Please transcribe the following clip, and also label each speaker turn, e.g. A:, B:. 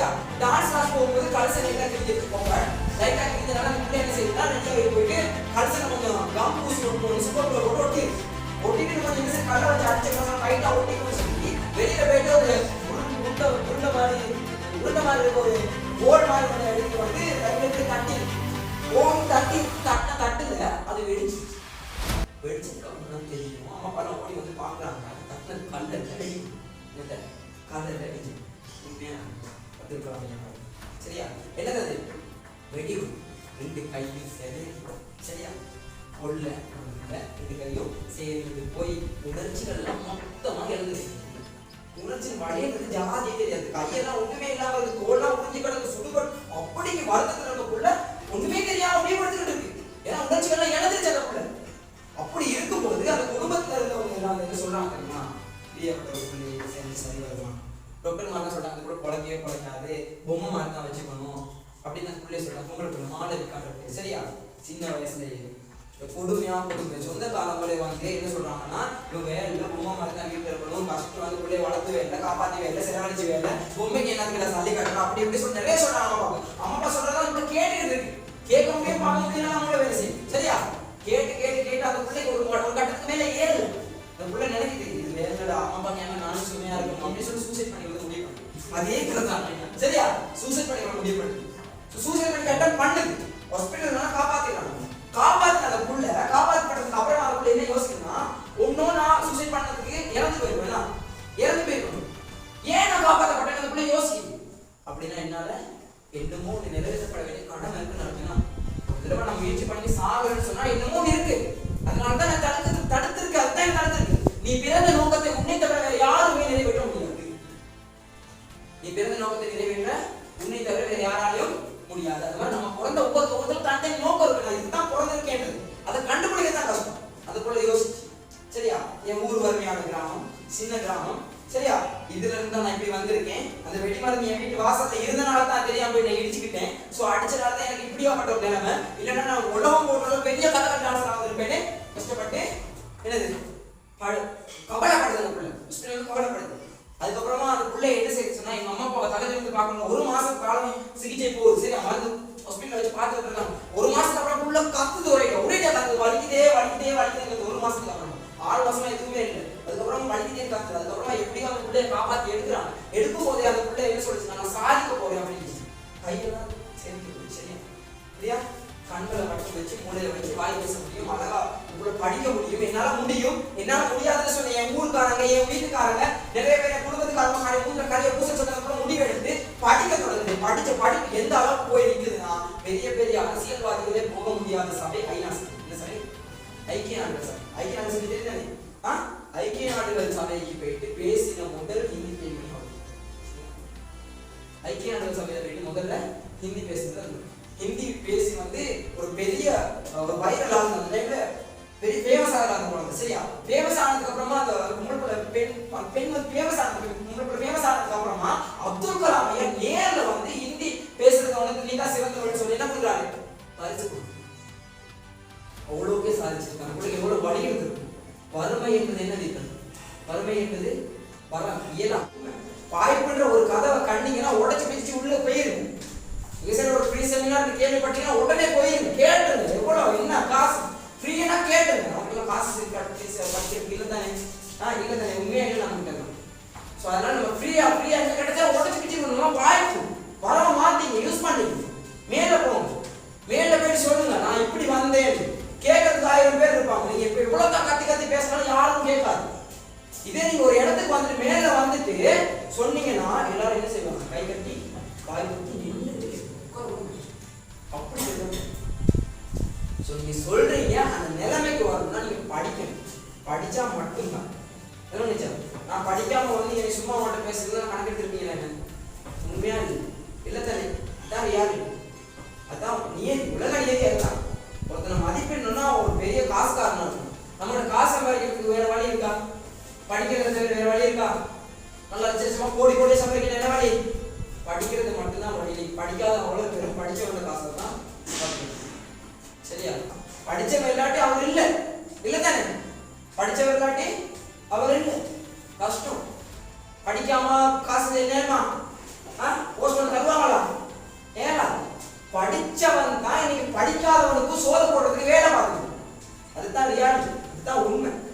A: சரியா? Dance class போகும்போது கலச லைட்டா கிழிச்சு போங்க. லைட்டா கிழிச்சனால முன்னே என்ன செய்யணும்னா ரெடியா போயிட்டு கலசனை கொஞ்சம் கம் பூசி போட்டு சூப்பர் க்ளோ போட்டு ஒட்டிட்டு கொஞ்சம் நிமிஷம் கல்ல வச்சு அடிச்சுக்கலாம். லைட்டா ஒட்டிக்கணும்னு சொல்லி வெளியில போயிட்டு ஒரு உருண்டை மாதிரி இருக்க ஒரு போல் மாதிரி ஒன்று எடுத்து வந்து லைட்டு தட்டி தட்டுல அது வெடிச்சதுக்கு அப்புறம் தெரியும். அம்மா அப்பா ஓடி வந்து பாக்குறாங்க. தட்டினது கல்ல அடிச்சு உண்மையா பத்திருக்கலாம். சரியா? என்னது அது? வெடி. 2 கையும் சரி சரியா? கொள்ள 2 கையும் சேர்ந்து போய் உணர்ச்சிகள் எல்லாம் மொத்தமாக எழுதுது. உணர்ச்சி வழியிறது ஜாதி தெரியாது. கையெல்லாம் ஒண்ணுமே இல்லாம இருக்கு. தோல்லாம் உறிஞ்சி கிடக்கு சுடுகள் அப்படிக்கு வருத்தத்துல இருக்கக்குள்ள ஒண்ணுமே தெரியாம அப்படியே படுத்துக்கிட்டு இருக்கு. ஏன்னா உணர்ச்சிகள்லாம் எழுதுச்சு அதுக்குள்ள. அப்படி இருக்கும்போது அந்த குடும்பத்துல இருந்தவங்க எல்லாம் என்ன சொல்றாங்க தெரியுமா? பிரியப்பட்ட ஒரு பிள்ளையை சேர்ந்து சரி வருமா? டாக்டர் மாதிரி சொல்றாங்க கூட குழந்தையே குழந்தையாது பொம்மை மாதிரி தான் வச்சுக்கணும் அப்படின்னு அந்த பிள்ளைய சொல்றாங்க. உங்களுக்கு மாடு இருக்காங்க சரியா? சின்ன வயசுலயே கொடுமையா கொடுமை சொந்த காலங்களே வந்து என்ன சொல்றாங்கன்னா இவங்க இல்லை பொம்மை மாதிரி தான் வீட்டில் இருக்கணும், கஷ்டம் வந்து பிள்ளைய வளர்த்து வேலை காப்பாற்றி வேலை செலவழிச்சு வேலை பொம்மைக்கு என்ன சளி கட்டணும் அப்படி இப்படி சொல்லி நிறைய சொல்றாங்க. அம்மா அப்பா சொல்றதா இப்ப கேட்டுக்கிட்டு இருக்கு. கேட்க முடியும் பார்க்க முடியும் அவங்கள வேலை செய்யும் சரியா? கேட்டு அந்த பிள்ளைக்கு ஒரு கட்டத்துக்கு மேல ஏறு அந்த பிள்ளை நினைக்குது இது வேறடா அம்மா அப்பா ஏன்னா நானும் சுமையா இருக்கணும் அப்படின்னு சொல்லி சூசைட் பண்ணிக்கிறது முடிவு பண்ணு. அதே கருத்தான் சரியா? சூசைட் பண்ணிக்கிறது முடிவு பண்ணு. சூசைட் பண்ணி அட்டன் பண்ணுது. ஹாஸ்பிட்டல்னா காப்பாத்திடலாம். காப்பாத்தின அந்த புள்ள காப்பாற்றப்பட்டதுக்கு அப்புறம் அந்த புள்ள என்ன யோசிக்கணும்னா ஒன்னும் நான் சூசைட் பண்ணதுக்கு இறந்து போயிருவேன். ஏன் நான் காப்பாற்றப்பட்டேன் அந்த புள்ள யோசிக்குது. அப்படின்னா என்னால என்னமோ நிறைவேற்றப்பட வேண்டிய கடமை இருக்குன்னு நினைக்கணும். ஒரு தடவை நான் முயற்சி பண்ணி சாகுறேன்னு சொன்னா என்னமோ இருக்கு. அதனாலதான் நான் தடுத்திருக்கு. அதுதான் தடுத்திருக்கு. நீ பிறந்த நோக்கத்தை உன்னை தவிர வேற யாருமே நிறைவேற்ற முடியாது. நீ பிறந்த நோக்கத்தை நிறைவேற்ற உன்னை தவிர வேற யாராலையும் முடியாது. அது மாதிரி நம்ம பிறந்த ஒவ்வொருத்தரும் தந்தை நோக்கம் இருக்கு. நான் இதுதான் பிறந்திருக்கேன் அதை கண்டுபிடிக்கத்தான் கஷ்டம். அது போல யோசிச்சு சரியா? என் ஊர் வறுமையான கிராமம், சின்ன கிராமம் சரியா? இதுல இருந்து நான் இப்படி வந்திருக்கேன். அந்த வெடி மருந்து என் வீட்டு வாசல்ல இருந்தனால தான் தெரியாம போய் நான் இடிச்சுக்கிட்டேன். சோ அடிச்சனால தான் எனக்கு இப்படியாப்பட்ட ஒரு நிலைமை. இல்லைன்னா நான் உலகம் போடுறது பெரிய கதை டான்ஸ் வந்திருப்பேனே. கஷ்டப்பட்டு என்னது கவலைப்படுது அந்த பிள்ளை கவலைப்படுது. அதுக்கப்புறமா அந்த பிள்ளை என்ன செய்ய சொன்னா எங்க அம்மா அப்பாவை தலையில இருந்து பார்க்கணும். 1 மாசம் காலம் சிகிச்சை போகுது சரியா? மருந்து ஹாஸ்பிட்டல் வச்சு பார்த்துட்டு இருக்காங்க. 1 மாசத்துக்கு அப்புறம் புள்ள கத்துது ஒரே கத்து வலிக்குதே 1 மாசத்துக்கு அப்புறம் 6 மாசமா எதுவுமே இல்லை. அதுக்கப்புறம் வலிக்குதே கத்துது. அதுக்கப்புறமா எப்படியும் அந்த பிள்ளைய காப்பாத்தி எடுக்கிறாங்க. எடுக்கும் போதே அந்த பிள்ளை என்ன சொல்லிச்சு நான் சாதிக்க போறேன் அப்படின்னு கையெல்லாம் சேர்த்து சரியா? இல்லையா? கண்களை மட்டும் வச்சு மூளையில வச்சு வாய் பேச முடியும், அழகா உங்களை படிக்க முடியும். என்னால முடியாதுன்னு சொன்ன என் ஊருக்காரங்க என் வீட்டுக்காரங்க நிறைய பேர் என் குடும்பத்துக்காரங்க கரையை பூச சொன்னதுக்கு முடிவெடுத்து படிக்க தொடங்குது. படிச்ச படிப்பு எந்த அளவுக்கு போய் நிற்குதுன்னா பெரிய பெரிய அரசியல்வாதிகளே போக முடியாத சபை ஐநா சபை. இந்த சபை ஐக்கிய நாடுகள் சபை. ஐக்கிய நாடுகள் சபை தெரியுதானே? ஐக்கிய நாடுகள் சபைக்கு போயிட்டு பேசின முதல் ஹிந்தி பேசி ஐக்கிய நாடுகள் சபையில போயிட்டு முதல்ல ஹிந்தி பேசுறது. ஹிந்தி பேசி வந்து ஒரு பெரிய ஒரு வைரல் ஆகுது. அந்த டைம்ல பெரிய ஃபேமஸ் ஆகிறாங்க போனாங்க சரியா? ஃபேமஸ் ஆனதுக்கு அப்புறமா அந்த உங்களோட பெண் வந்து ஃபேமஸ் ஆனதுக்கு அப்புறமா அப்துல் கலாம் ஐயா நேர்ல வந்து ஹிந்தி பேசுறதுக்கு அவனுக்கு நீ தான் சிறந்தவன்னு சொல்லி என்ன பண்றாரு? பரிசு கொடுத்து அவ்வளோக்கே சாதிச்சிருக்காங்க. உங்களுக்கு எவ்வளவு வழி இருந்திருக்கும். வறுமை என்பது என்னது? வறுமை என்பது இயலாம். வாய்ப்புன்ற ஒரு கதவை கண்டிங்கன்னா உடைச்சு பிடிச்சு உள்ள போயிருக்கும். ஒரு ஃப்ரீ செமினார் கேள்விப்பட்டீங்கன்னா உடனே போயிருங்க. கேட்டுருங்க எவ்வளவு என்ன காசு ஃப்ரீனா கேட்டுருங்க. அவங்களுக்கு காசு படிக்கிறதுக்கு இல்லை தானே? இல்லை தானே? உண்மையாக இல்லை நம்ம. ஸோ அதனால நம்ம ஃப்ரீயா எங்க கிடைச்சா உடச்சு பிடிச்சிருக்கணும். வாய்ப்பு வரவ மாட்டீங்க யூஸ் பண்ணிங்க. மேலே போங்க. மேலே போயிட்டு சொல்லுங்க நான் இப்படி வந்தேன். கேட்கறதுக்கு 1000 பேர் இருப்பாங்க. நீங்க இப்ப எவ்வளவுதான் கத்தி பேசினாலும் யாரும் கேட்காது. இதே நீங்க ஒரு இடத்துக்கு வந்துட்டு மேல வந்துட்டு சொன்னீங்கன்னா எல்லாரும் என்ன செய்வாங்க? கை கட்டி வாய் கட்டி நின்று அப்படி நீங்க சொல்றீங்க. அந்த நிலைமைக்கு வரணும்னா நீங்க படிக்கணும். படிச்சா மட்டும்தான். நான் படிக்காம வந்து நீங்க சும்மா மட்டும் பேசுறது கணக்கெடுத்துருப்பீங்களா? என்ன உண்மையா இல்லை தானே? அதான் ரியாலிட்டி. அதான் நியதி, உலக நியதி. அதுதான் ஒருத்தனை மதிப்பெண்ணுன்னா ஒரு பெரிய காசுக்காரனா இருக்கும். நம்மளோட காசு சம்பாதிக்கிறதுக்கு வேற வழி இருக்கா? படிக்கிறது வேற வழி இருக்கா? நல்லா லட்சமா கோடி சம்பாதிக்கிற என்ன வழி? படிக்கிறது மட்டும்தான் வழி. படிக்காத அவ்வளவு பேரும் படிச்சவங்க காசு தான் சரியா? படிச்சவங்க இல்லாட்டி அவர் இல்லை தானே? படிச்சவர் இல்லாட்டி அவர் இல்லை. கஷ்டம். படிக்காம காசு நேரமா போஸ்ட் உண்மை.